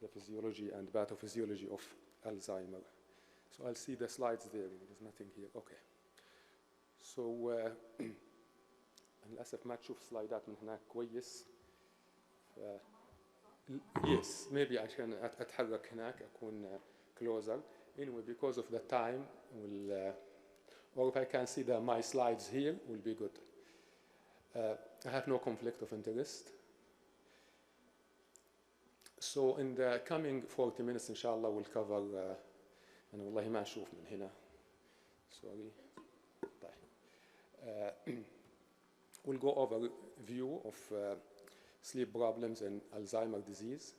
the physiology and pathophysiology of Alzheimer. So I'll see the slides there. There's nothing here. Okay. So للأسف ما تشوف سلايدات من هناك كويس. Yes, maybe عشان أتحرك هناك أكون closer. Anyway, because of the time, or if I can see my slides here, will be good. I have no conflict of interest. So in the coming 40 minutes, inshallah, we'll cover, أنا والله ما أشوف من هنا. Sorry. We'll go over a view of sleep problems and Alzheimer's disease,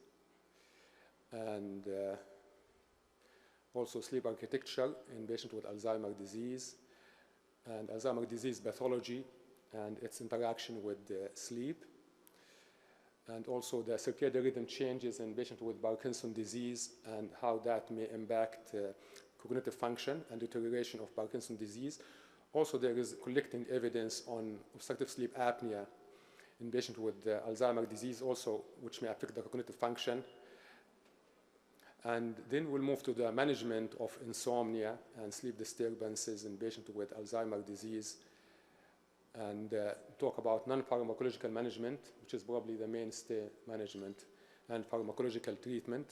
and also sleep architecture in patients with Alzheimer's disease, and Alzheimer's disease pathology and its interaction with sleep, and also the circadian rhythm changes in patients with Parkinson's disease and how that may impact cognitive function and deterioration of Parkinson's disease. Also, there is collecting evidence on obstructive sleep apnea in patients with Alzheimer's disease also, which may affect the cognitive function. And then we'll move to the management of insomnia and sleep disturbances in patients with Alzheimer's disease, and talk about non-pharmacological management, which is probably the mainstay management, and pharmacological treatment.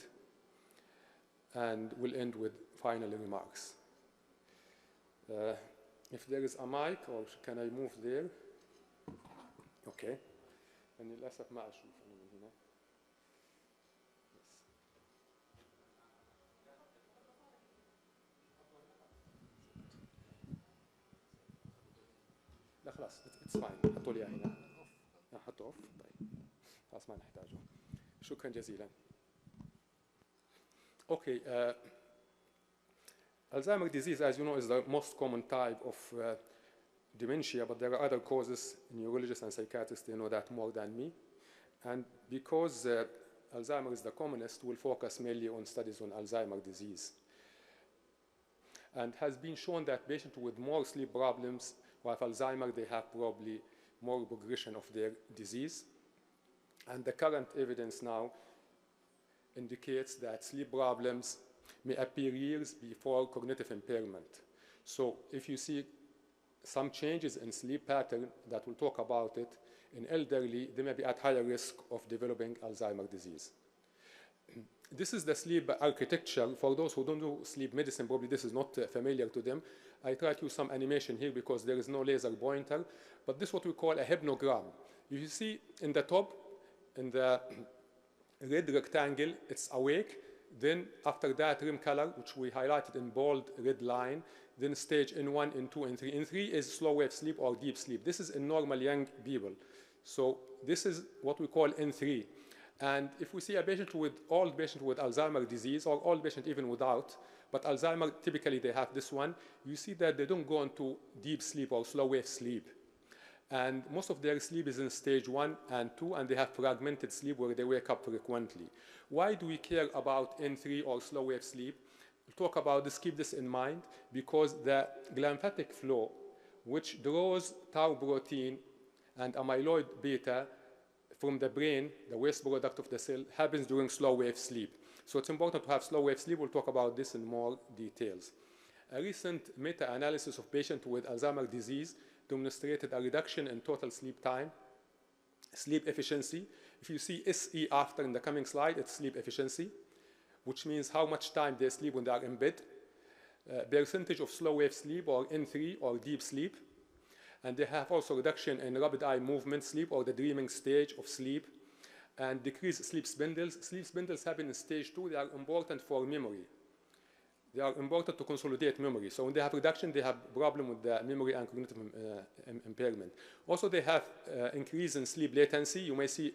And we'll end with final remarks. If there is a mic, or can I move there? Okay. أنا للأسف ما أشوف أنا من هنا. لا خلاص it's fine. حطوا لي إياه هنا. حطوا off. طيب. خلاص ما نحتاجه. شكرا جزيلا. Okay. Alzheimer's disease, as you know, is the most common type of dementia, but there are other causes. Neurologists and psychiatrists, they know that more than me. And because Alzheimer's is the commonest, we'll focus mainly on studies on Alzheimer's disease. And has been shown that patients with more sleep problems who have Alzheimer's, they have probably more progression of their disease. And the current evidence now indicates that sleep problems may appear years before cognitive impairment. So if you see some changes in sleep pattern, that we'll talk about it, in elderly, they may be at higher risk of developing Alzheimer's disease. This is the sleep architecture. For those who don't do sleep medicine, probably this is not familiar to them. I try to use some animation here because there is no laser pointer, but this is what we call a hypnogram. If you see in the top, in the red rectangle, it's awake. Then after that, REM color, which we highlighted in bold red line, then stage N1, N2, N3. N3 is slow wave sleep or deep sleep. This is in normal young people. So this is what we call N3. And if we see a patient with old patient with Alzheimer's disease, or old patient even without, but Alzheimer's, typically they have this one, you see that they don't go into deep sleep or slow wave sleep. And most of their sleep is in stage 1 and 2, and they have fragmented sleep where they wake up frequently. Why do we care about N3 or slow wave sleep? We'll talk about this, keep this in mind, because the glymphatic flow, which draws tau protein and amyloid beta from the brain, the waste product of the cell, happens during slow wave sleep. So it's important to have slow wave sleep. We'll talk about this in more details. A recent meta-analysis of patients with Alzheimer's disease demonstrated a reduction in total sleep time, sleep efficiency. If you see SE after in the coming slide, it's sleep efficiency, which means how much time they sleep when they are in bed, percentage of slow wave sleep or N3 or deep sleep, and they have also reduction in rapid eye movement sleep or the dreaming stage of sleep, and decreased sleep spindles. Sleep spindles happen in stage 2. They are important for memory. They are important to consolidate memory. So when they have reduction, they have problem with the memory and cognitive impairment. Also, they have increase in sleep latency. You may see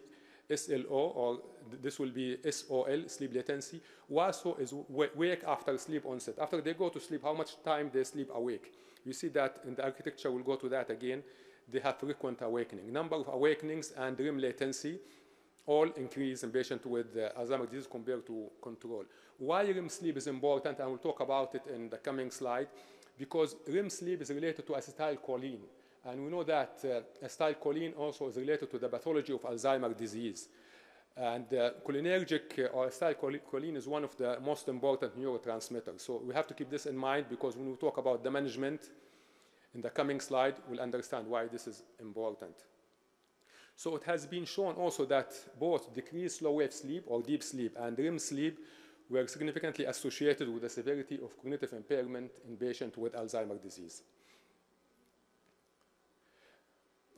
SLO, or this will be SOL, sleep latency. WASO is wake after sleep onset. After they go to sleep, how much time they sleep awake. You see that in the architecture, we'll go to that again. They have frequent awakening. Number of awakenings and REM latency all increase in patients with Alzheimer's disease compared to control. Why REM sleep is important, and we'll talk about it in the coming slide, because REM sleep is related to acetylcholine. And we know that acetylcholine also is related to the pathology of Alzheimer's disease. And cholinergic or acetylcholine is one of the most important neurotransmitters. So we have to keep this in mind, because when we talk about the management in the coming slide, we'll understand why this is important. So it has been shown also that both decreased slow-wave sleep or deep sleep and REM sleep were significantly associated with the severity of cognitive impairment in patients with Alzheimer's disease.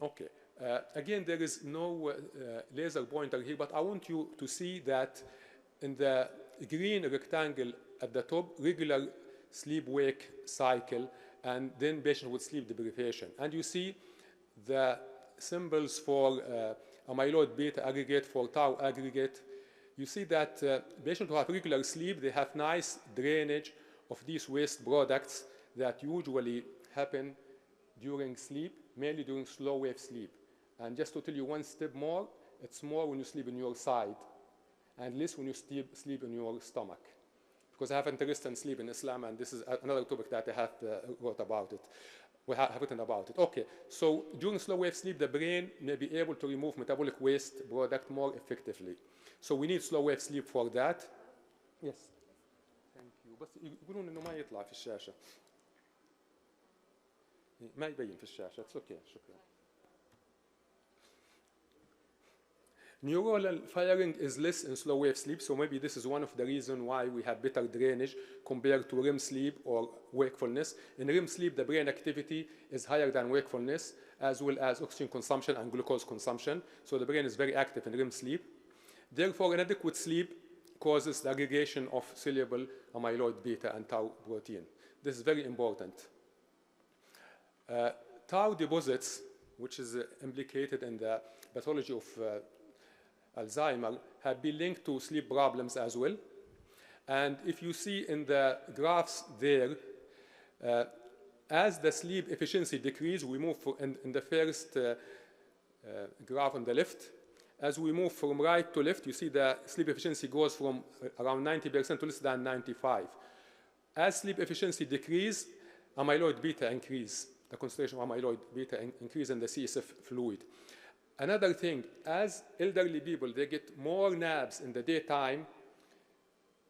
Okay. Again, there is no laser pointer here, but I want you to see that in the green rectangle at the top, regular sleep-wake cycle, and then patient with sleep deprivation. And you see the symbols for amyloid beta aggregate, for tau aggregate. You see that patients who have regular sleep, they have nice drainage of these waste products that usually happen during sleep, mainly during slow-wave sleep. And just to tell you one step more, it's more when you sleep in your side and less when you sleep in your stomach. Because I have interest in sleep in Islam, and this is another topic that I have wrote about it. We have written about it. Okay, so during slow-wave sleep, the brain may be able to remove metabolic waste product more effectively. So we need slow-wave sleep for that. Yes. Thank you. بس يقولون إنه ما يطلع في الشاشة. ما يبين في الشاشة. It's okay. شكرا. Neuronal firing is less in slow-wave sleep, so maybe this is one of the reasons why we have better drainage compared to REM sleep or wakefulness. In REM sleep, the brain activity is higher than wakefulness, as well as oxygen consumption and glucose consumption. So the brain is very active in REM sleep. Therefore, inadequate sleep causes the aggregation of soluble amyloid beta and tau protein. This is very important. Tau deposits, which is implicated in the pathology of Alzheimer, have been linked to sleep problems as well. And if you see in the graphs there, as the sleep efficiency decreases, we move in the first graph on the left. As we move from right to left, you see the sleep efficiency goes from around 90% to less than 95%. As sleep efficiency decreases, amyloid beta increase. The concentration of amyloid beta increase in the CSF fluid. Another thing, as elderly people, they get more naps in the daytime,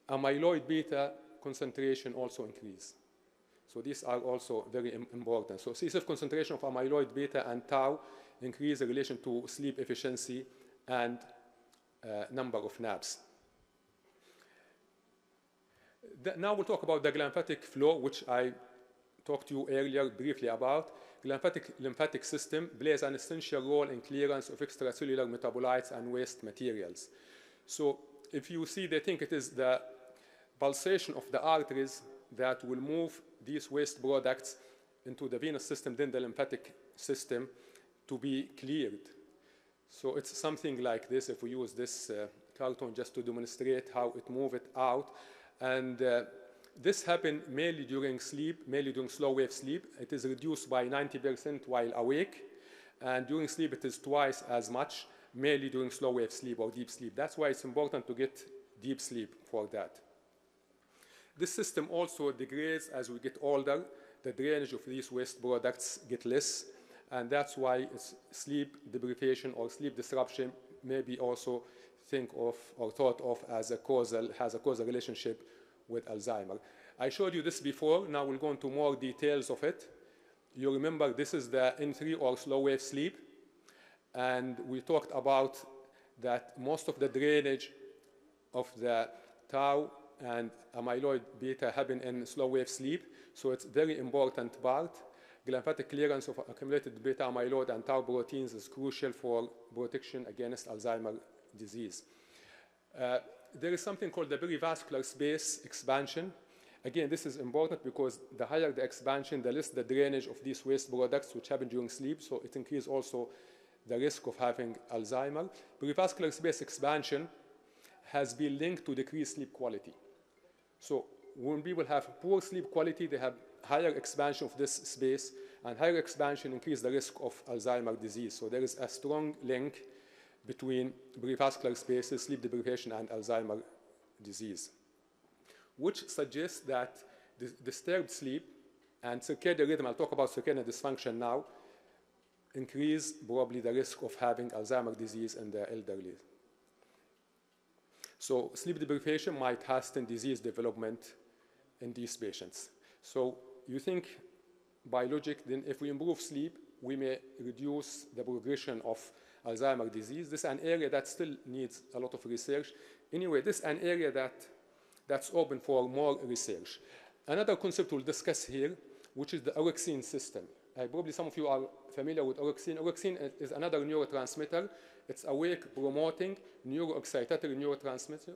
amyloid beta concentration also increase. So these are also very important. So CSF concentration of amyloid beta and tau increase in relation to sleep efficiency and number of naps. Now we'll talk about the glymphatic flow, which I talked to you earlier briefly about. Lymphatic system plays an essential role in clearance of extracellular metabolites and waste materials. So if you see, they think it is the pulsation of the arteries that will move these waste products into the venous system, then the lymphatic system, to be cleared. So it's something like this, if we use this cartoon just to demonstrate how it moves it out. And this happens mainly during sleep, mainly during slow-wave sleep. It is reduced by 90% while awake. And during sleep, it is twice as much, mainly during slow-wave sleep or deep sleep. That's why it's important to get deep sleep for that. This system also degrades as we get older. The drainage of these waste products get less. And that's why it's sleep deprivation or sleep disruption may be also think of or thought of as has a causal relationship with Alzheimer. I showed you this before. Now we'll go into more details of it. You remember this is the N3 or slow-wave sleep. And we talked about that most of the drainage of the tau and amyloid beta happen in slow-wave sleep. So it's a very important part. Glymphatic clearance of accumulated beta amyloid and tau proteins is crucial for protection against Alzheimer's disease. There is something called the perivascular space expansion. Again, this is important because the higher the expansion, the less the drainage of these waste products which happen during sleep, so it increases also the risk of having Alzheimer's. Perivascular space expansion has been linked to decreased sleep quality. So when people have poor sleep quality, they have higher expansion of this space, and higher expansion increases the risk of Alzheimer's disease. So there is a strong link between perivascular spaces, sleep deprivation, and Alzheimer's disease, which suggests that disturbed sleep and circadian rhythm, I'll talk about circadian dysfunction now, increase probably the risk of having Alzheimer's disease in the elderly. So sleep deprivation might hasten disease development in these patients. So you think by logic, then if we improve sleep, we may reduce the progression of Alzheimer's disease. This is an area that still needs a lot of research. Anyway, this is an area that's open for more research. Another concept we'll discuss here, which is the orexin system. Probably some of you are familiar with orexin. Orexin is another neurotransmitter. It's awake promoting neuroexcitatory neurotransmitter.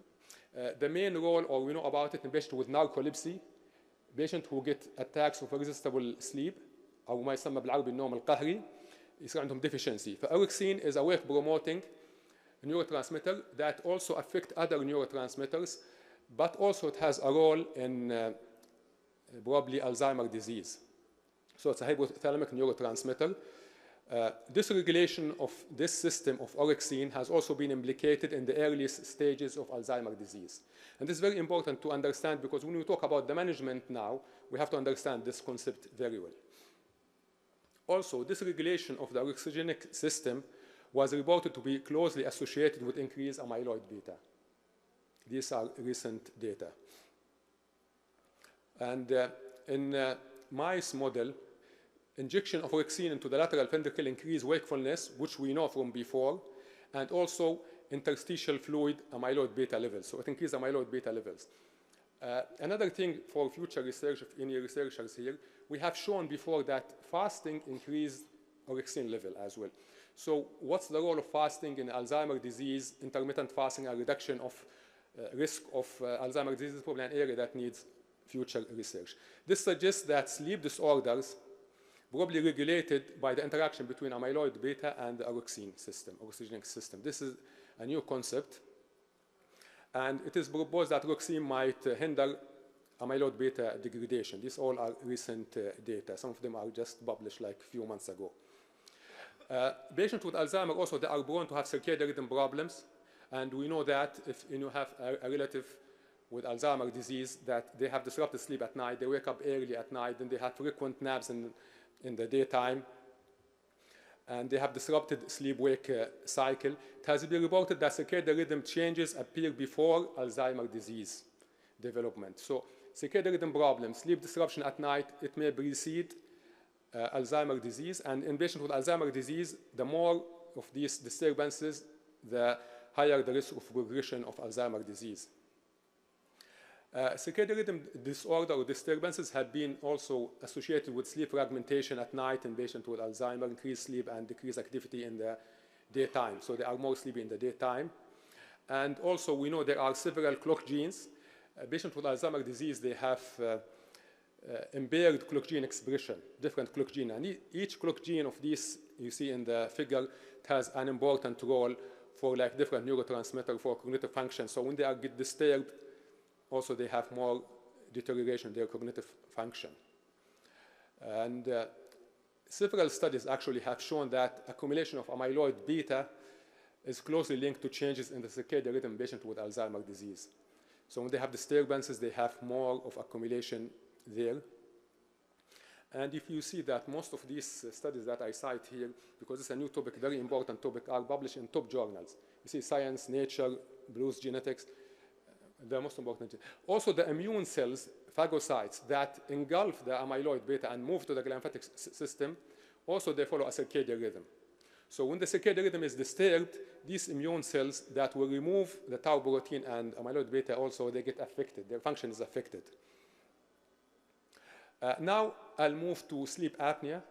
The main role, or we know about it in patients with narcolepsy, patients who get attacks of irresistible sleep, أو ما يسمى بالعربي النوم القهري, يصير عندهم deficiency. فأوركسين is awake promoting neurotransmitter that also affect other neurotransmitters, but also it has a role in probably Alzheimer's disease. So it's a hypothalamic neurotransmitter. Dysregulation of this system of orexin has also been implicated in the earliest stages of Alzheimer's disease. And this is very important to understand, because when we talk about the management now, we have to understand this concept very well. Also, dysregulation of the orexigenic system was reported to be closely associated with increased amyloid beta. These are recent data. And in mice model, injection of orexin into the lateral ventricle increased wakefulness, which we know from before, and also interstitial fluid amyloid beta levels. So it increased amyloid beta levels. Another thing for future research, if any researchers here, we have shown before that fasting increased orexin level as well. So what's the role of fasting in Alzheimer's disease, intermittent fasting, and reduction of risk of Alzheimer's disease is probably an area that needs future research. This suggests that sleep disorders probably regulated by the interaction between amyloid beta and the orexin system, orexigenic system. This is a new concept. And it is proposed that orexin might hinder amyloid beta degradation. These all are recent data. Some of them are just published like a few months ago. Patients with Alzheimer's also, they are prone to have circadian rhythm problems. And we know that if you have a relative with Alzheimer's disease, that they have disrupted sleep at night, they wake up early at night, and they have frequent naps in the daytime, and they have disrupted sleep-wake cycle. It has been reported that circadian rhythm changes appear before Alzheimer's disease development. So circadian rhythm problems, sleep disruption at night, it may precede Alzheimer's disease. And in patients with Alzheimer's disease, the more of these disturbances, the higher the risk of progression of Alzheimer's disease. Circadian rhythm disorder or disturbances have been also associated with sleep fragmentation at night in patients with Alzheimer's, increased sleep and decreased activity in the daytime. So they are more sleepy in the daytime. And also we know there are several clock genes. Patients with Alzheimer's disease, they have impaired clock gene expression, different clock gene. And each clock gene of these, you see in the figure, has an important role for like different neurotransmitters for cognitive function. So when they get disturbed, also they have more deterioration in their cognitive function. And several studies actually have shown that accumulation of amyloid beta is closely linked to changes in the circadian rhythm in patients with Alzheimer's disease. So when they have disturbances, they have more of accumulation there. And if you see that most of these studies that I cite here, because it's a new topic, very important topic, are published in top journals. You see Science, Nature, Blues Genetics, the most important. Also the immune cells, phagocytes, that engulf the amyloid beta and move to the lymphatic system, also they follow a circadian rhythm. So when the circadian rhythm is disturbed, these immune cells that will remove the tau protein and amyloid beta also, they get affected, their function is affected. Now I'll move to sleep apnea,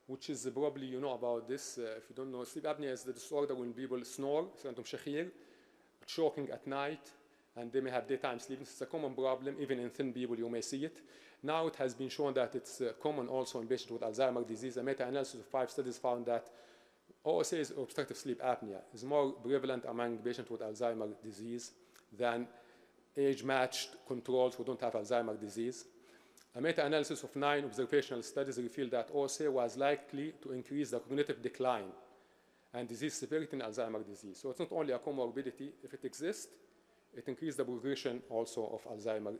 which is probably you know about this. If you don't know, sleep apnea is the disorder when people snore, choking at night, and they may have daytime sleepiness. It's a common problem, even in thin people you may see it. Now it has been shown that it's common also in patients with Alzheimer's disease. A meta-analysis of 5 studies found that OSA is obstructive sleep apnea is more prevalent among patients with Alzheimer's disease than age-matched controls who don't have Alzheimer's disease. A meta-analysis of 9 observational studies revealed that OSA was likely to increase the cognitive decline and disease severity in Alzheimer's disease. So it's not only a comorbidity. If it exists, it increases the progression also of Alzheimer's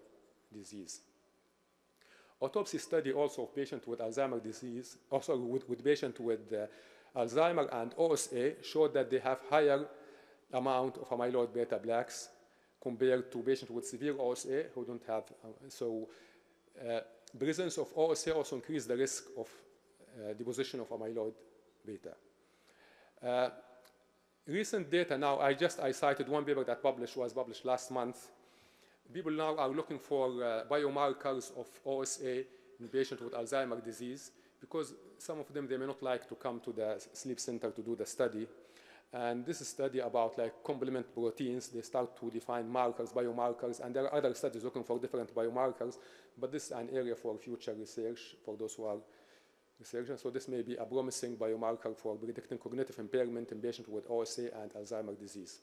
disease. Autopsy study also of patients with Alzheimer's disease, also with patients with Alzheimer's and OSA, showed that they have higher amount of amyloid beta plaques compared to patients with severe OSA who don't have. Presence of OSA also increases the risk of deposition of amyloid beta. Recent data now, I cited one paper that was published last month. People now are looking for biomarkers of OSA in patients with Alzheimer's disease, because some of them, they may not like to come to the sleep center to do the study. And this is a study about like complement proteins. They start to define markers, biomarkers, and there are other studies looking for different biomarkers, but this is an area for future research for those who are researchers. So this may be a promising biomarker for predicting cognitive impairment in patients with OSA and Alzheimer's disease.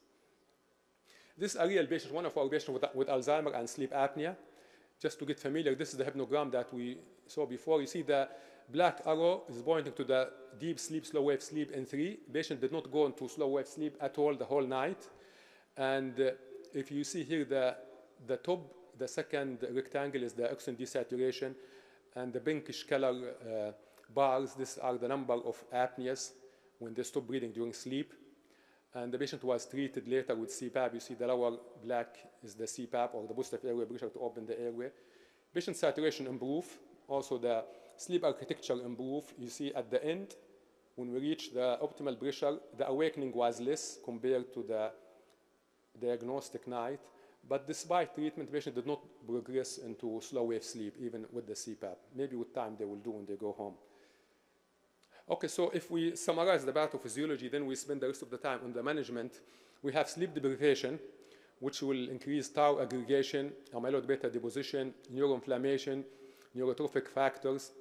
This is a real patient, one of our patients with Alzheimer's and sleep apnea. Just to get familiar, this is the hypnogram that we saw before. You see the black arrow is pointing to the deep sleep, slow wave sleep in 3. Patient did not go into slow wave sleep at all the whole night. And if you see here the top, the second rectangle is the oxygen desaturation, and the pinkish color bars, these are the number of apneas when they stop breathing during sleep. And the patient was treated later with CPAP. You see the lower black is the CPAP, or the positive airway pressure to open the airway. Patient saturation improved. Also the sleep architecture improved. You see at the end, when we reach the optimal pressure, the awakening was less compared to the diagnostic night. But despite treatment, the patient did not progress into slow wave sleep, even with the CPAP. Maybe with time they will do when they go home. Okay, so if we summarize the pathophysiology, then we spend the rest of the time on the management. We have sleep deprivation, which will increase tau aggregation, amyloid beta deposition, neuroinflammation, neurotrophic factors,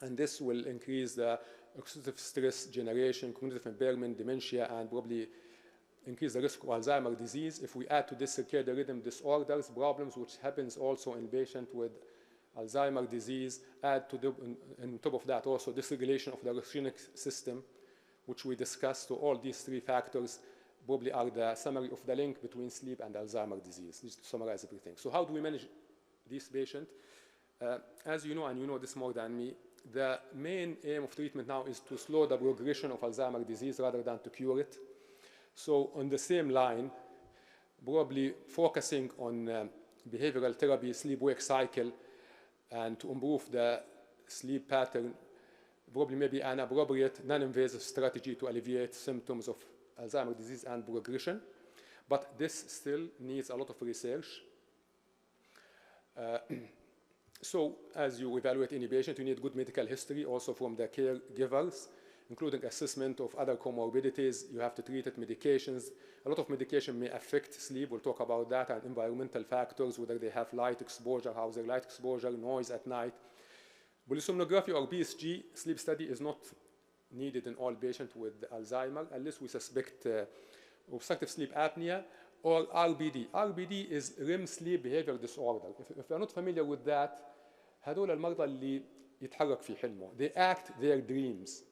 and this will increase the oxidative stress generation, cognitive impairment, dementia, and probably increase the risk of Alzheimer's disease. If we add to this circadian rhythm disorders, problems which happens also in patients with Alzheimer's disease, add to on top of that also dysregulation of the racemic system, which we discussed. So all these 3 factors probably are the summary of the link between sleep and Alzheimer's disease, just to summarize everything. So how do we manage this patient? As you know, and you know this more than me, the main aim of treatment now is to slow the progression of Alzheimer's disease rather than to cure it. So on the same line, probably focusing on behavioral therapy, sleep-wake cycle, and to improve the sleep pattern, probably maybe an appropriate non-invasive strategy to alleviate symptoms of Alzheimer's disease and progression. But this still needs a lot of research. So as you evaluate any patient, you need good medical history also from the caregivers, including assessment of other comorbidities. You have to treat it, medications. A lot of medication may affect sleep. We'll talk about that, and environmental factors, whether they have light exposure, how's their light exposure, noise at night. Polysomnography or PSG sleep study is not needed in all patients with Alzheimer's unless we suspect obstructive sleep apnea or RBD. RBD is REM sleep behavior disorder. If you're not familiar with that, هذول المرضى اللي يتحرك في حلمه. They act their dreams.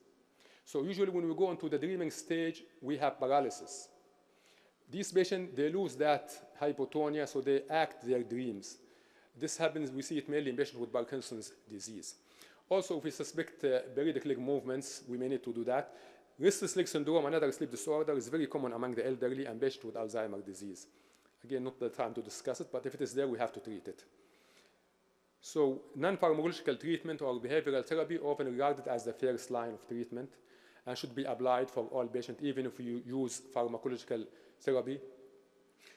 So usually when we go into the dreaming stage, we have paralysis. These patients, they lose that hypotonia, so they act their dreams. This happens, we see it mainly in patients with Parkinson's disease. Also, if we suspect periodic leg movements, we may need to do that. Restless leg syndrome, another sleep disorder, is very common among the elderly and patients with Alzheimer's disease. Again, not the time to discuss it, but if it is there, we have to treat it. So non-pharmacological treatment or behavioral therapy often regarded as the first line of treatment and should be applied for all patients, even if you use pharmacological therapy.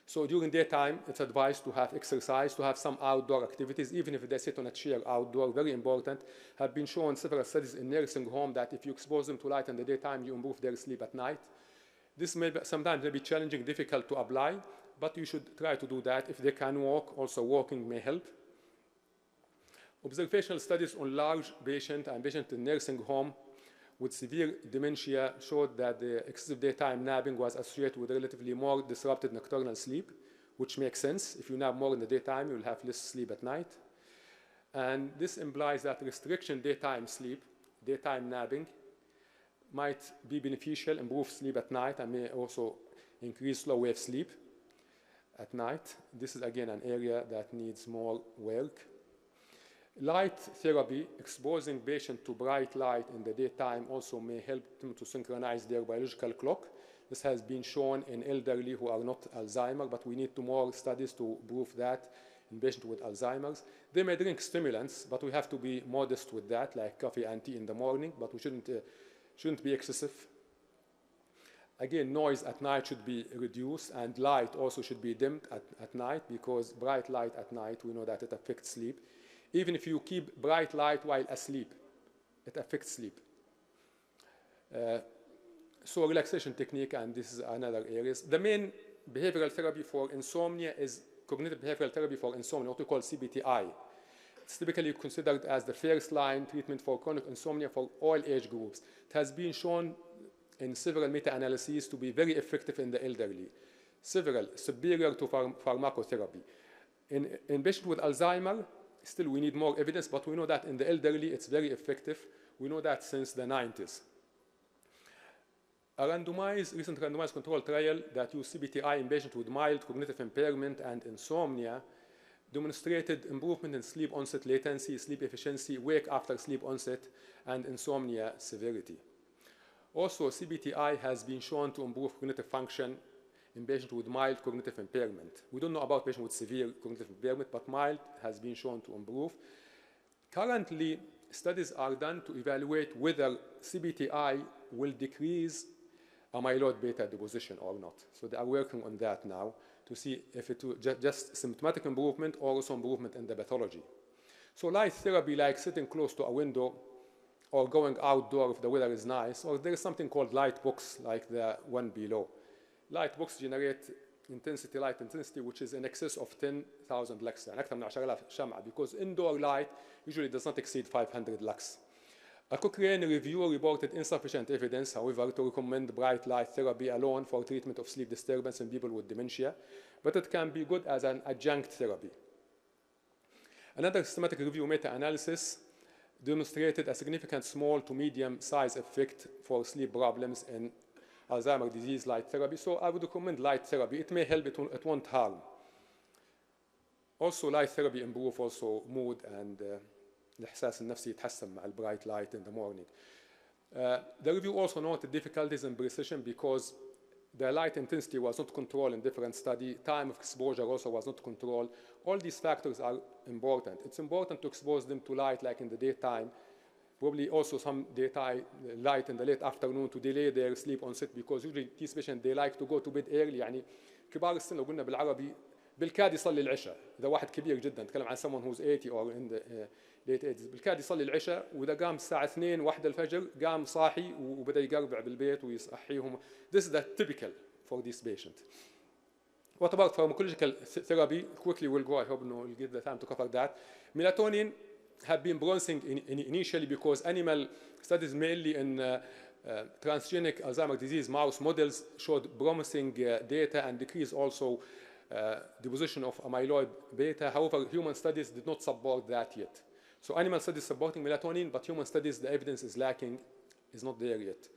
So during daytime, it's advised to have exercise, to have some outdoor activities, even if they sit on a chair outdoor, very important. Have been shown several studies in nursing home that if you expose them to light in the daytime, you improve their sleep at night. This may be, sometimes may be challenging, difficult to apply, but you should try to do that. If they can walk, also walking may help. Observational studies on large patients and patients in nursing home with severe dementia showed that the excessive daytime napping was associated with relatively more disrupted nocturnal sleep, which makes sense. If you nap more in the daytime, you will have less sleep at night. And this implies that restriction daytime sleep, daytime napping, might be beneficial, improve sleep at night, and may also increase slow wave sleep at night. This is again an area that needs more work. Light therapy, exposing patients to bright light in the daytime, also may help them to synchronize their biological clock. This has been shown in elderly who are not Alzheimer, but we need more studies to prove that in patients with Alzheimer's. They may drink stimulants, but we have to be modest with that, like coffee and tea in the morning, but we shouldn't be excessive. Again, noise at night should be reduced, and light also should be dimmed at night, because bright light at night, we know that it affects sleep. Even if you keep bright light while asleep, it affects sleep. So relaxation technique, and this is another area. The main behavioral therapy for insomnia is cognitive behavioral therapy for insomnia, what we call CBTI. It's typically considered as the first line treatment for chronic insomnia for all age groups. It has been shown in several meta-analyses to be very effective in the elderly, superior to pharmacotherapy. In patients with Alzheimer, still we need more evidence, but we know that in the elderly it's very effective. We know that since the 90s. A recent randomized control trial that used CBTI in patients with mild cognitive impairment and insomnia demonstrated improvement in sleep onset latency, sleep efficiency, wake after sleep onset, and insomnia severity. Also, CBTI has been shown to improve cognitive function in patients with mild cognitive impairment. We don't know about patients with severe cognitive impairment, but mild has been shown to improve. Currently, studies are done to evaluate whether CBTI will decrease amyloid beta deposition or not. So they are working on that now to see if it will just symptomatic improvement or also improvement in the pathology. So light therapy, like sitting close to a window or going outdoor if the weather is nice, or there is something called light box like the one below. Light box generate light intensity which is in excess of 10,000 lux, يعني أكثر من 10,000 شمعة, because indoor light usually does not exceed 500 lux. A Cochrane review reported insufficient evidence, however, to recommend bright light therapy alone for treatment of sleep disturbance in people with dementia, but it can be good as an adjunct therapy. Another systematic review meta-analysis demonstrated a significant small to medium size effect for sleep problems in Alzheimer's disease light therapy. So I would recommend light therapy. It may help, it won't harm. Also, light therapy improve also mood and الإحساس النفسي يتحسن مع bright light in the morning. The review also noted difficulties in precision because the light intensity was not controlled in different studies. Time of exposure also was not controlled. All these factors are important. It's important to expose them to light like in the daytime, probably also some daytime light in the late afternoon to delay their sleep onset, because usually these patients they like to go to bed early. يعني كبار السن لو قلنا بالعربي بالكاد يصلي العشاء. إذا واحد كبير جدا نتكلم عن someone who's 80 or in the late 80s بالكاد يصلي العشاء، وإذا قام الساعة 2 1 الفجر قام صاحي وبدأ يقربع بالبيت ويصحيهم. This is the typical for this patient. What about pharmacological therapy? Quickly we'll go. I hope we'll give the time to cover that. Melatonin have been promising initially because animal studies mainly in transgenic Alzheimer's disease mouse models showed promising data and decrease also deposition of amyloid beta. However, human studies did not support that yet. So animal studies supporting melatonin, but human studies, the evidence is lacking, is not there yet.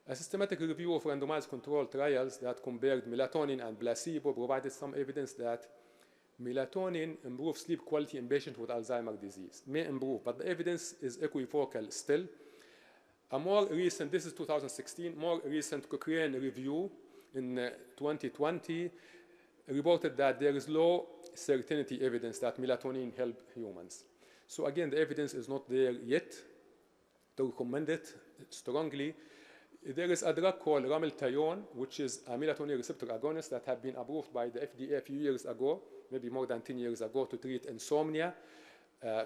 A systematic review of randomized controlled trials that compared melatonin and placebo provided some evidence that melatonin improves sleep quality in patients with Alzheimer's disease. May improve, but the evidence is equivocal still. A more recent, this is 2016, more recent Cochrane review in 2020 reported that there is low certainty evidence that melatonin help humans. So again, the evidence is not there yet to recommend it strongly. There is a drug called rameltayon, which is a melatonin receptor agonist that had been approved by the FDA a few years ago, maybe more than 10 years ago, to treat insomnia,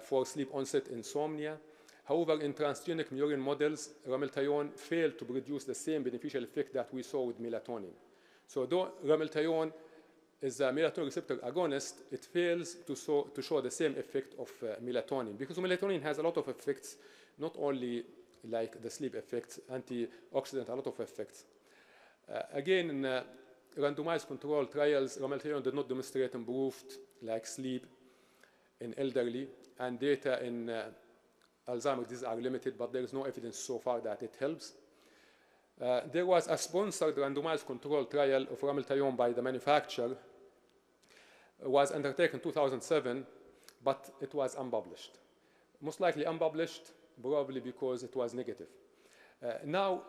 for sleep onset insomnia. However, in transgenic murine models, rameltayon failed to produce the same beneficial effect that we saw with melatonin. So though rameltayon is a melatonin receptor agonist, it fails to show the same effect of melatonin, because melatonin has a lot of effects, not only like the sleep effects, antioxidant, a lot of effects. Again, in randomized controlled trials, rameltayon did not demonstrate improved like sleep in elderly, and data in Alzheimer's disease are limited, but there is no evidence so far that it helps. There was a sponsored randomized controlled trial of rameltayon by the manufacturer. It was undertaken in 2007, but it was unpublished. Most likely unpublished, probably because it was negative. Now,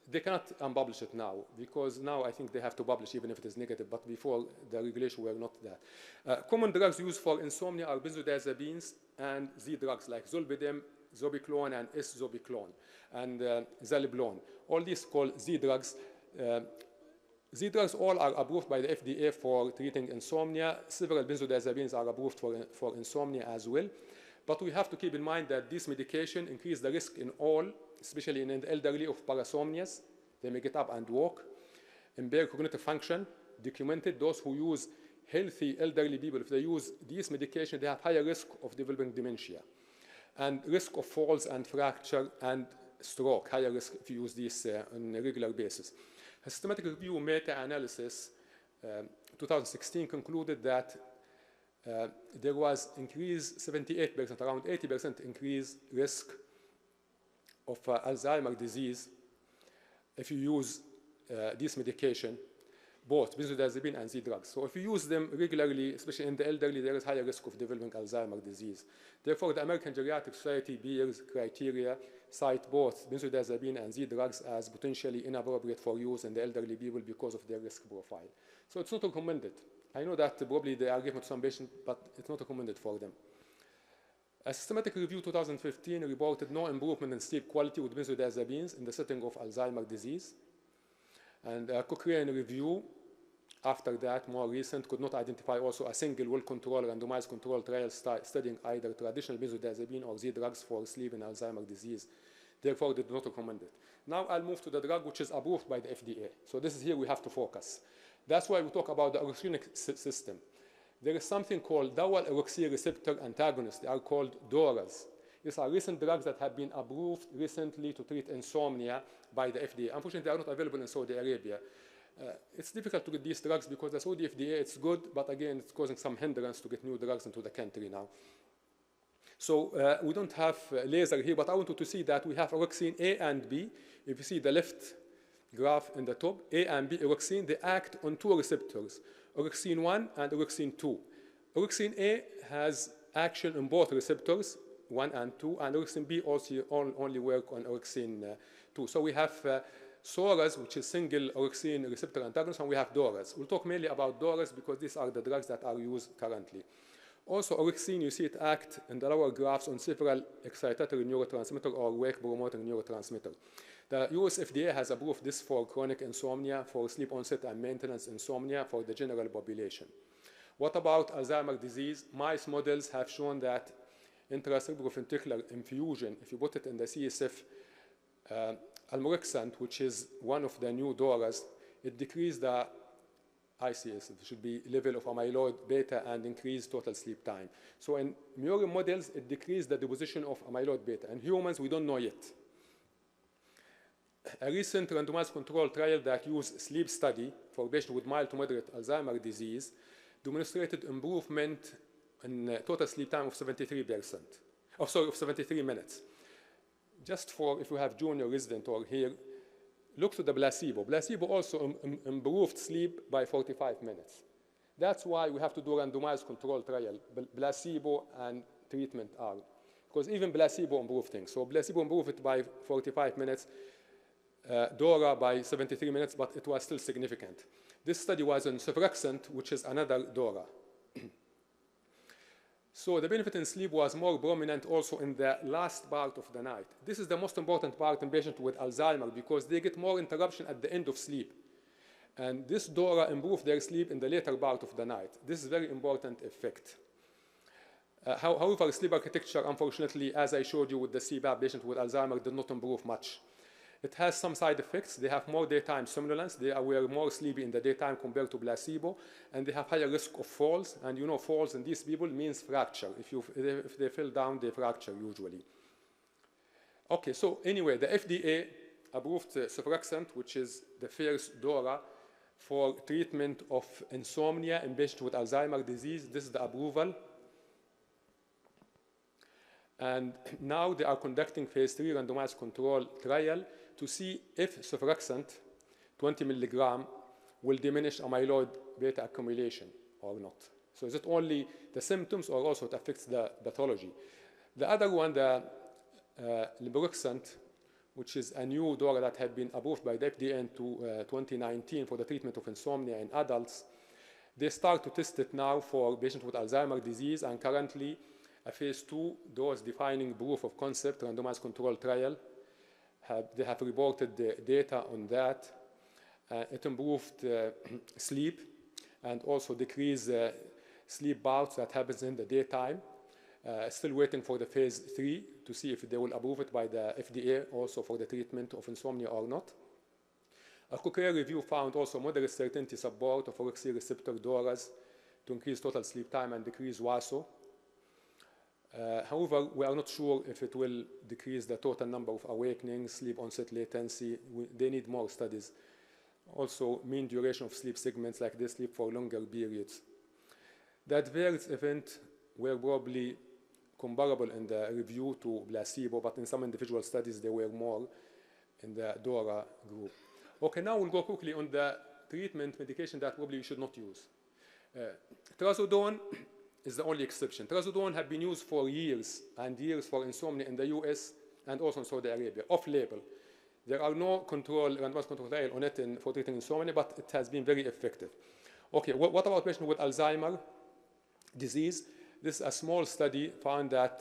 they cannot unpublish it now, because now I think they have to publish even if it is negative, but before the regulation were not that. Common drugs used for insomnia are benzodiazepines and Z drugs like zolpidem, zobiclone, and S-zobiclone, and zaleplone. All these called Z drugs. Z drugs all are approved by the FDA for treating insomnia. Several benzodiazepines are approved for insomnia as well. But we have to keep in mind that this medication increase the risk in all, especially in the elderly, of parasomnias. They may get up and walk, impair cognitive function, documented. Those who use healthy elderly people, if they use these medications, they have higher risk of developing dementia. And risk of falls and fracture and stroke, higher risk if you use these on a regular basis. A systematic review meta-analysis 2016 concluded that there was increased 78%, around 80% increased risk of Alzheimer's disease if you use this medication, both benzodiazepine and Z drugs. So if you use them regularly, especially in the elderly, there is higher risk of developing Alzheimer's disease. Therefore, the American Geriatric Society bears criteria cite both benzodiazepine and Z drugs as potentially inappropriate for use in the elderly people because of their risk profile. So it's not recommended. I know that probably they are given to some patients, but it's not recommended for them. A systematic review 2015 reported no improvement in sleep quality with benzodiazepines in the setting of Alzheimer's disease. And a Cochrane review after that, more recent, could not identify also a single well-controlled randomized controlled trial studying either traditional benzodiazepine or Z drugs for sleep in Alzheimer's disease. Therefore, they do not recommend it. Now I'll move to the drug which is approved by the FDA. So this is here we have to focus. That's why we talk about the orexinic system. There is something called dual orexin receptor antagonists. They are called DORAs. These are recent drugs that have been approved recently to treat insomnia by the FDA. Unfortunately, they are not available in Saudi Arabia. It's difficult to get these drugs because the Saudi FDA, it's good, but again, it's causing some hindrance to get new drugs into the country now. So we don't have laser here, but I want you to see that we have orexin A and B. If you see the left graph in the top, A and B orexin, they act on two receptors, orexin 1 and orexin 2. Orexin A has action on both receptors, 1 and 2, and orexin B also only work on orexin 2. So we have SORAs, which is single orexin receptor antagonist, and we have DORAs. We'll talk mainly about DORAs because these are the drugs that are used currently. Also, orexin, you see it act in the lower graphs on several excitatory neurotransmitter or wake-promoting neurotransmitter. The US FDA has approved this for chronic insomnia, for sleep onset and maintenance insomnia for the general population. What about Alzheimer's disease? Mice models have shown that intracerebroventricular infusion, if you put it in the CSF, almorexant, which is one of the new DORAs, it decreased the ICS, it should be level of amyloid beta, and increased total sleep time. So in murine models, it decreased the deposition of amyloid beta. In humans, we don't know yet. A recent randomized controlled trial that used sleep study for patients with mild to moderate Alzheimer's disease demonstrated improvement in total sleep time of 73%. Of 73 minutes. Just for if you have junior resident or here, look to the placebo. Placebo also improved sleep by 45 minutes. That's why we have to do a randomized controlled trial, placebo and treatment arm. Because even placebo improved things. So placebo improved it by 45 minutes, DORA by 73 minutes, but it was still significant. This study was on sulfurexant, which is another DORA. So the benefit in sleep was more prominent also in the last part of the night. This is the most important part in patients with Alzheimer's because they get more interruption at the end of sleep. And this DORA improved their sleep in the later part of the night. This is a very important effect. However, sleep architecture, unfortunately, as I showed you with the CPAP patient with Alzheimer's, did not improve much. It has some side effects. They have more daytime somnolence. They were more sleepy in the daytime compared to placebo, and they have higher risk of falls. And you know, falls in these people means fracture. If they fell down, they fracture usually. Okay, so anyway, the FDA approved sulfurexant, which is the first DORA for treatment of insomnia in patients with Alzheimer's disease. This is the approval. And now they are conducting phase 3 randomized control trial to see if sulfurexant, 20 milligram, will diminish amyloid beta accumulation or not. So is it only the symptoms or also it affects the pathology? The other one, the lemborexant, which is a new DORA that had been approved by the FDA in 2019 for the treatment of insomnia in adults. They start to test it now for patients with Alzheimer's disease, and currently a phase 2 dose-defining proof of concept randomized controlled trial. They have reported the data on that. It improved sleep and also decreased sleep bouts that happens in the daytime. Still waiting for the phase 3 to see if they will approve it by the FDA also for the treatment of insomnia or not. A Cochrane review found also moderate certainty support of orexin receptor DORAs to increase total sleep time and decrease WASO. However, we are not sure if it will decrease the total number of awakenings, sleep onset latency. They need more studies. Also, mean duration of sleep segments, like they sleep for longer periods. The adverse events were probably comparable in the review to placebo, but in some individual studies they were more in the DORA group. Okay, now we'll go quickly on the treatment medication that probably you should not use. Trazodone is the only exception. Trazodone have been used for years and years for insomnia in the US and also in Saudi Arabia, off-label. There are no randomized control trials on it for treating insomnia, but it has been very effective. Okay, what about patients with Alzheimer's disease? This is a small study found that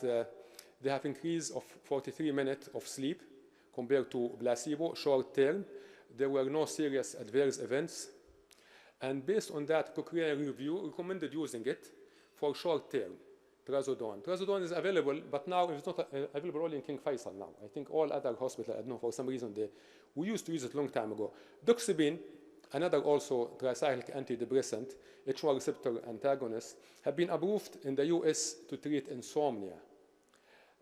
they have increase of 43 minutes of sleep compared to placebo, short term. There were no serious adverse events. And based on that, Cochrane review recommended using it for short term, Trazodone. Trazodone is available, but now it's not available only in King Faisal now. I think all other hospitals, I don't know, for some reason, we used to use it a long time ago. Doxepin, another also tricyclic antidepressant, H1 receptor antagonist, have been approved in the US to treat insomnia.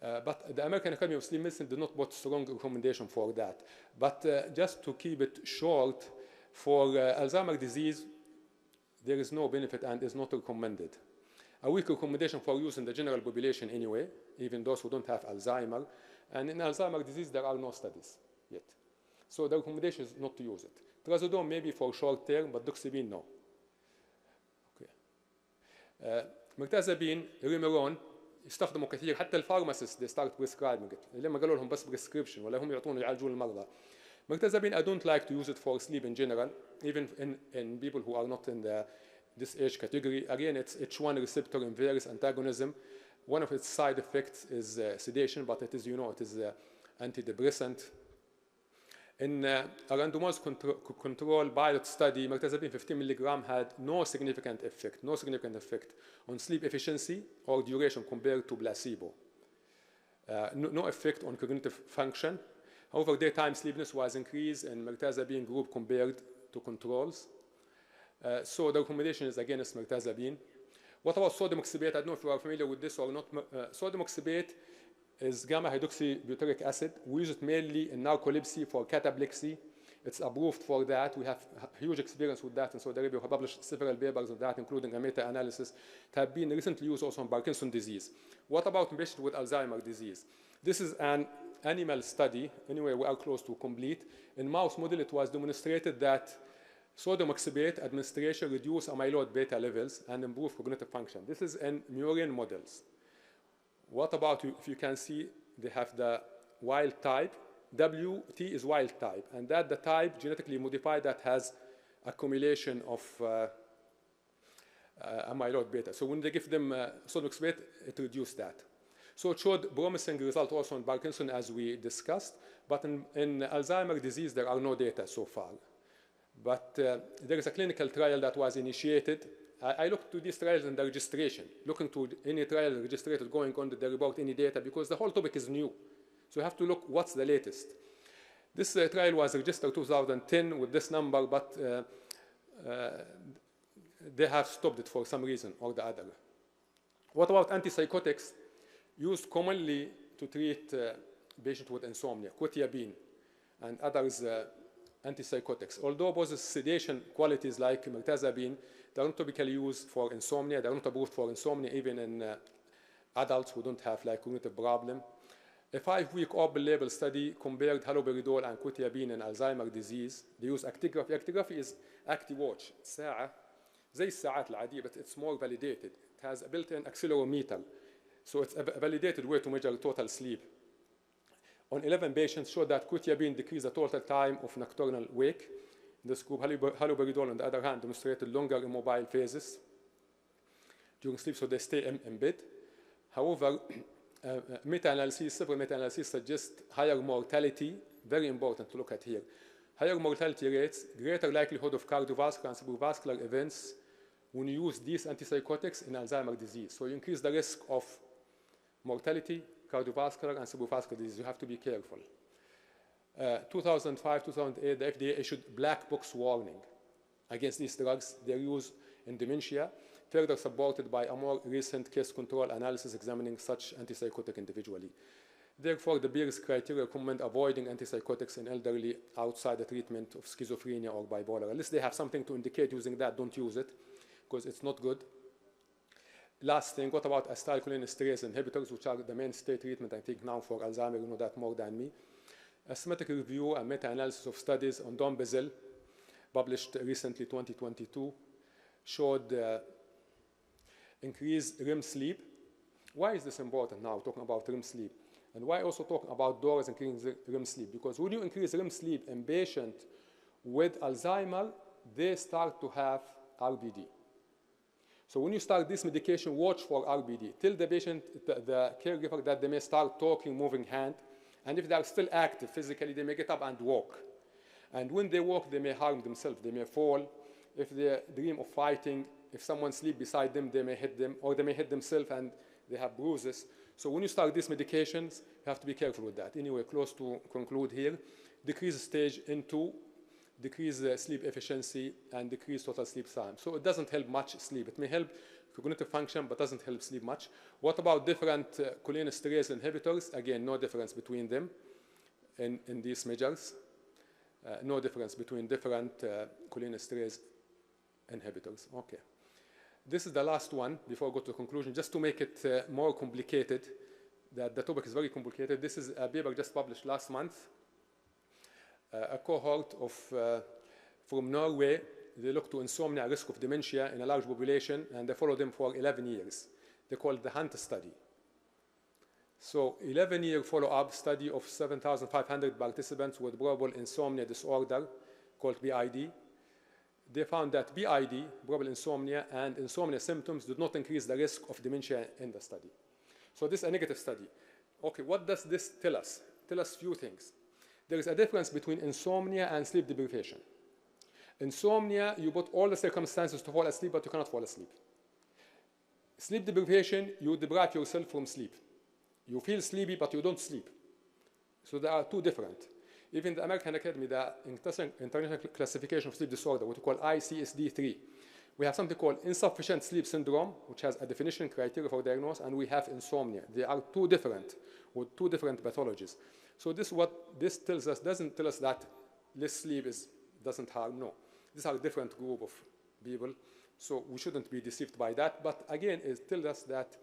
But the American Academy of Sleep Medicine did not put strong recommendation for that. But just to keep it short, for Alzheimer's disease, there is no benefit and is not recommended. A weak recommendation for use in the general population anyway, even those who don't have Alzheimer's. And in Alzheimer's disease, there are no studies yet. So the recommendation is not to use it. Trazodone maybe for short term, but Doxepin no. Okay. Mirtazapine, Remeron, يستخدموا كثير حتى الفارماسيست they start prescribing it. لما قالوا لهم بس prescription ولا هم يعطون يعالجون المرضى. Mirtazapine, I don't like to use it for sleep in general, even in people who are not in this age category. Again, it's H1 receptor inverse antagonism. One of its side effects is sedation, but it is, it is antidepressant. In a randomized control pilot study, mirtazapine 15 milligram had no significant effect on sleep efficiency or duration compared to placebo. No effect on cognitive function. However, daytime sleepiness was increased in mirtazapine group compared to controls. So the recommendation is against mirtazapine. What about sodium oxybate? I don't know if you are familiar with this or not. Sodium oxybate is gamma hydroxybutyric acid. We use it mainly in narcolepsy for cataplexy. It's approved for that. We have huge experience with that in Saudi Arabia. We have published several papers on that, including a meta-analysis. It has been recently used also on Parkinson's disease. What about patients with Alzheimer's disease? This is an animal study. Anyway, we are close to complete. In mouse model, it was demonstrated that sodium oxybate administration reduced amyloid beta levels and improved cognitive function. This is in murine models. What about, if you can see, they have the wild type. WT is wild type, and that the type genetically modified that has accumulation of amyloid beta. So when they give them sodium oxybate, it reduced that. So it showed promising result also in Parkinson, as we discussed, but in Alzheimer's disease, there are no data so far. But there is a clinical trial that was initiated. I looked to these trials in the registration, looking to any trial registered going on, did they report any data, because the whole topic is new. So you have to look what's the latest. This trial was registered 2010 with this number, but they have stopped it for some reason or the other. What about antipsychotics used commonly to treat patients with insomnia, quetiapine and others antipsychotics? Although possess sedation qualities like mirtazapine, they are not typically used for insomnia. They are not approved for insomnia even in adults who don't have cognitive problem. A 5-week open-label study compared haloperidol and quetiapine in Alzheimer's disease. They use actigraphy. Actigraphy is ActiWatch. ساعة زي الساعات العادية, but it's more validated. It has a built-in accelerometer, so it's a validated way to measure total sleep. On 11 patients showed that quetiapine decreased the total time of nocturnal wake. In this group, haloperidol, on the other hand, demonstrated longer immobile phases during sleep, so they stay in bed. However, meta-analyses, several meta-analyses suggest higher mortality, very important to look at here. Higher mortality rates, greater likelihood of cardiovascular and cerebrovascular events when you use these antipsychotics in Alzheimer's disease. So you increase the risk of mortality, cardiovascular, and cerebrovascular disease. You have to be careful. 2005, 2008, the FDA issued black box warning against these drugs, their use in dementia, further supported by a more recent case control analysis examining such antipsychotic individually. Therefore, the Beers criteria recommend avoiding antipsychotics in elderly outside the treatment of schizophrenia or bipolar. Unless they have something to indicate using that, don't use it, because it's not good. Last thing, what about acetylcholinesterase inhibitors, which are the mainstay treatment, I think, now for Alzheimer's? You know that more than me. A systematic review and meta-analysis of studies on Dombazil, published recently, 2022, showed increased REM sleep. Why is this important now, talking about REM sleep? And why also talking about DORAs increasing REM sleep? Because when you increase REM sleep in patients with Alzheimer's, they start to have RBD. So when you start this medication, watch for RBD. Tell the patient, the caregiver, that they may start talking, moving hand. And if they are still active physically, they may get up and walk. And when they walk, they may harm themselves. They may fall. If they dream of fighting, if someone sleeps beside them, they may hit them, or they may hit themselves and they have bruises. So when you start these medications, you have to be careful with that. Anyway, close to conclude here. Decrease stage into, decrease sleep efficiency, and decrease total sleep time. So it doesn't help much sleep. It may help cognitive function, but doesn't help sleep much. What about different cholinesterase inhibitors? Again, no difference between them in these measures. No difference between different cholinesterase inhibitors. Okay. This is the last one before I go to the conclusion, just to make it more complicated. That the topic is very complicated. This is a paper just published last month. A cohort of from Norway. They looked to insomnia, risk of dementia in a large population, and they followed them for 11 years. They called it the Hunt study. So 11-year follow-up study of 7,500 participants with probable insomnia disorder called BID. They found that BID, probable insomnia, and insomnia symptoms did not increase the risk of dementia in the study. So this is a negative study. Okay, what does this tell us? Tell us a few things. There is a difference between insomnia and sleep deprivation. Insomnia, you put all the circumstances to fall asleep, but you cannot fall asleep. Sleep deprivation, you deprive yourself from sleep. You feel sleepy, but you don't sleep. So there are two different. Even the American Academy, the International Classification of Sleep Disorder, what we call ICSD-3, we have something called insufficient sleep syndrome, which has a definition criteria for diagnosis, and we have insomnia. They are two different, with two different pathologies. So this what this tells us, doesn't tell us that less sleep doesn't harm, no. These are a different group of people, so we shouldn't be deceived by that. But again, it tells us that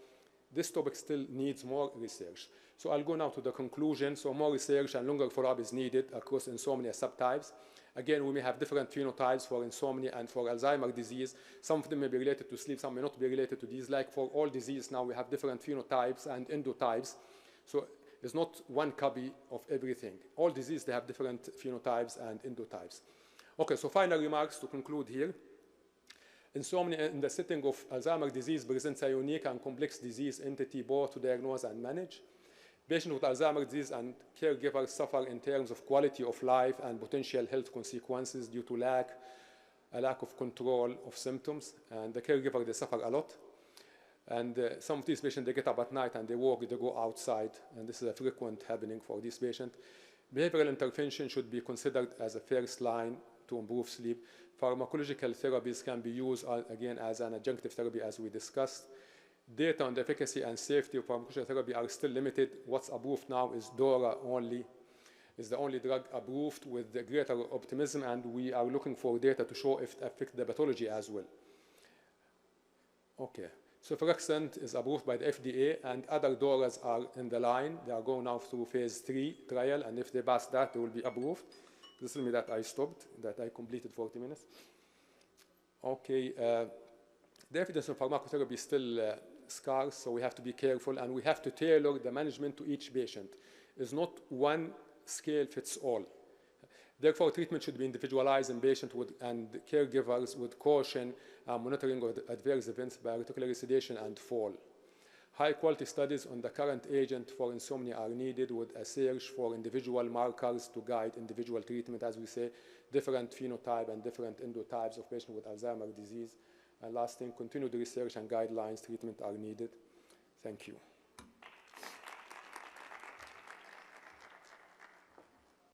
this topic still needs more research. So I'll go now to the conclusion. So more research and longer follow-up is needed across insomnia subtypes. Again, we may have different phenotypes for insomnia and for Alzheimer's disease. Some of them may be related to sleep, some may not be related to these. Like for all diseases now, we have different phenotypes and endotypes. So it's not one copy of everything. All diseases, they have different phenotypes and endotypes. Okay, so final remarks to conclude here. Insomnia in the setting of Alzheimer's disease presents a unique and complex disease entity both to diagnose and manage. Patients with Alzheimer's disease and caregivers suffer in terms of quality of life and potential health consequences due to a lack of control of symptoms. And the caregiver, they suffer a lot. And some of these patients, they get up at night and they walk, they go outside. And this is a frequent happening for these patients. Behavioral intervention should be considered as a first line to improve sleep. Pharmacological therapies can be used, again, as an adjunctive therapy, as we discussed. Data on the efficacy and safety of pharmacological therapy are still limited. What's approved now is DORA only, is the only drug approved with the greater optimism, and we are looking for data to show if it affects the pathology as well. Okay, so Sulfaxant is approved by the FDA, and other DORAs are in the line. They are going now through phase 3 trial, and if they pass that, they will be approved. This tells me that I stopped, that I completed 40 minutes. Okay, the evidence on pharmacotherapy is still scarce, so we have to be careful, and we have to tailor the management to each patient. is not one scale fits all. Therefore, treatment should be individualized in patient and caregivers with caution and monitoring of adverse events by articular sedation and fall. High-quality studies on the current agent for insomnia are needed with a search for individual markers to guide individual treatment, as we say, different phenotype and different endotypes of patients with Alzheimer's disease. And last thing, continued research and guidelines treatment are needed. Thank you.